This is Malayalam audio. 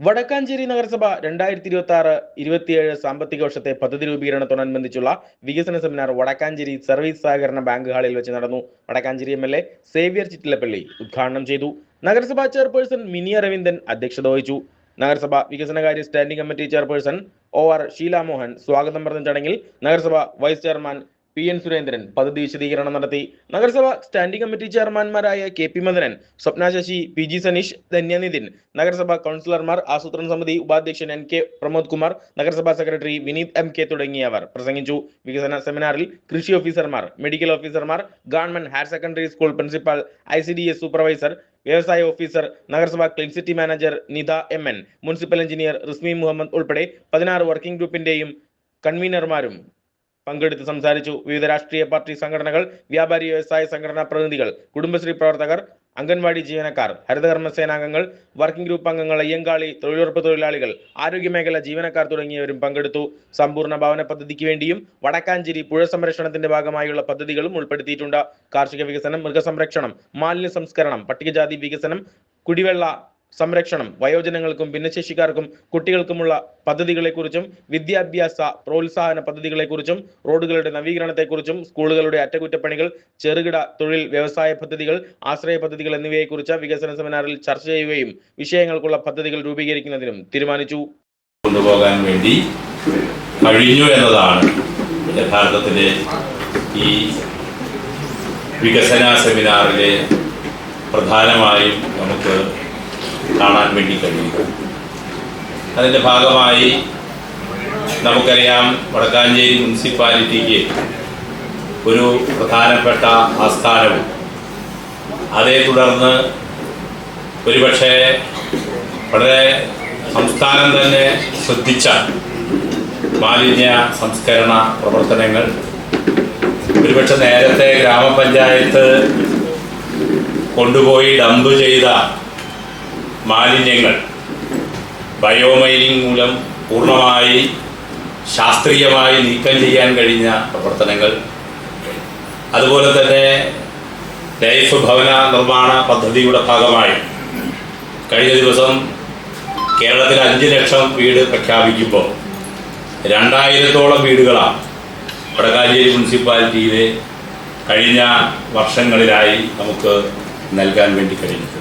വടക്കാഞ്ചേരി നഗരസഭ 2026-27 സാമ്പത്തിക വർഷത്തെ പദ്ധതി രൂപീകരണത്തോടനുബന്ധിച്ചുള്ള വികസന സെമിനാർ വടക്കാഞ്ചേരി സർവീസ് സഹകരണ ബാങ്ക് ഹാളിൽ വെച്ച് നടന്നു. വടക്കാഞ്ചേരി എംഎൽഎ സേവ്യർ ചിറ്റിലപ്പള്ളി ഉദ്ഘാടനം ചെയ്തു. നഗരസഭാ ചെയർപേഴ്സൺ മിനി അരവിന്ദൻ അധ്യക്ഷത വഹിച്ചു. നഗരസഭ വികസനകാര്യ standing committee chairperson OR Sheelamohan സ്വാഗതം പറഞ്ഞ ചടങ്ങിൽ നഗരസഭ വൈസ് ചെയർമാൻ PN സുരേന്ദ്രൻ പദ്ധതി വിശദീകരണം നടത്തി. നഗരസഭ സ്റ്റാൻഡിംഗ് കമ്മിറ്റി ചെയർമാൻമാരായ KP മദനൻ, സ്വപ്ന ശശി, PG സനീഷ്, ധന്യനിതിൻ, നഗരസഭ കൗൺസിലർമാർ, ആസൂത്രണ സമിതി ഉപാധ്യക്ഷൻ NK പ്രമോദ് കുമാർ, നഗരസഭാ സെക്രട്ടറി വിനീത് MK തുടങ്ങിയവർ പ്രസംഗിച്ചു. വികസന സെമിനാറിൽ കൃഷി ഓഫീസർമാർ, മെഡിക്കൽ ഓഫീസർമാർ, government higher secondary school principal, ICDS supervisor, വ്യവസായ ഓഫീസർ, നഗരസഭ clean city manager Nitha MN, municipal engineer Rismi Muhammad ഉൾപ്പെടെ 16 വർക്കിംഗ് ഗ്രൂപ്പിന്റെയും കൺവീനർമാരും പങ്കെടുത്ത് സംസാരിച്ചു. വിവിധ രാഷ്ട്രീയ പാർട്ടി സംഘടനകൾ, വ്യാപാരി വ്യവസായ സംഘടനാ പ്രതിനിധികൾ, കുടുംബശ്രീ പ്രവർത്തകർ, അംഗൻവാടി ജീവനക്കാർ, ഹരിതകർമ്മ സേനാംഗങ്ങൾ, വർക്കിംഗ് ഗ്രൂപ്പ് അംഗങ്ങൾ, അയ്യങ്കാളി, തൊഴിലുറപ്പ് തൊഴിലാളികൾ, ആരോഗ്യമേഖല ജീവനക്കാർ തുടങ്ങിയവരും പങ്കെടുത്തു. സമ്പൂർണ്ണ ഭവന പദ്ധതിക്ക് വേണ്ടിയും വടക്കാഞ്ചേരി പുഴ സംരക്ഷണത്തിന്റെ ഭാഗമായുള്ള പദ്ധതികളും ഉൾപ്പെടുത്തിയിട്ടുണ്ട്. കാർഷിക വികസനം, മൃഗസംരക്ഷണം, മാലിന്യ സംസ്കരണം, പട്ടികജാതി വികസനം, കുടിവെള്ള സംരക്ഷണം, വയോജനങ്ങൾക്കും ഭിന്നശേഷിക്കാർക്കും കുട്ടികൾക്കുമുള്ള പദ്ധതികളെക്കുറിച്ചും, വിദ്യാഭ്യാസ പ്രോത്സാഹന പദ്ധതികളെക്കുറിച്ചും, റോഡുകളുടെ നവീകരണത്തെക്കുറിച്ചും, സ്കൂളുകളുടെ അറ്റകുറ്റപ്പണികൾ, ചെറുകിട തൊഴിൽ വ്യവസായ പദ്ധതികൾ, ആശ്രയ പദ്ധതികൾ എന്നിവയെക്കുറിച്ച് വികസന സെമിനാറിൽ ചർച്ച ചെയ്യുകയും വിഷയങ്ങൾക്കുള്ള പദ്ധതികൾ രൂപീകരിക്കുന്നതിനും തീരുമാനിച്ചു. കൊണ്ടുപോകാൻ വേണ്ടി കഴിഞ്ഞു എന്നതാണ് യഥാർത്ഥത്തിലെ ഈ വികസന സെമിനാറിലെ പ്രധാനമായും നമുക്ക് കാണാൻ വേണ്ടി കഴിയും. അതിൻ്റെ ഭാഗമായി നമുക്കറിയാം, വടക്കാഞ്ചേരി മുനിസിപ്പാലിറ്റിക്ക് ഒരു പ്രധാനപ്പെട്ട ആസ്ഥാനവും അതേ തുടർന്ന് ഒരുപക്ഷെ വളരെ സംസ്ഥാനം തന്നെ ശ്രദ്ധിച്ച മാലിന്യ സംസ്കരണ പ്രവർത്തനങ്ങൾ, ഒരുപക്ഷെ നേരത്തെ ഗ്രാമപഞ്ചായത്ത് കൊണ്ടുപോയി ഡംപ് ചെയ്ത മാലിന്യങ്ങൾ ബയോമൈനിങ് മൂലം പൂർണ്ണമായി ശാസ്ത്രീയമായി നീക്കം ചെയ്യാൻ കഴിഞ്ഞ പ്രവർത്തനങ്ങൾ, അതുപോലെ തന്നെ ലൈഫ് ഭവന നിർമ്മാണ പദ്ധതിയുടെ ഭാഗമായി കഴിഞ്ഞ ദിവസം കേരളത്തിൽ 5 ലക്ഷം വീട് പ്രഖ്യാപിക്കുമ്പോൾ 2000-ഓളം വീടുകളാണ് വടക്കാഞ്ചേരി മുനിസിപ്പാലിറ്റിയിലെ കഴിഞ്ഞ വർഷങ്ങളിലായി നമുക്ക് നൽകാൻ വേണ്ടി കഴിഞ്ഞു.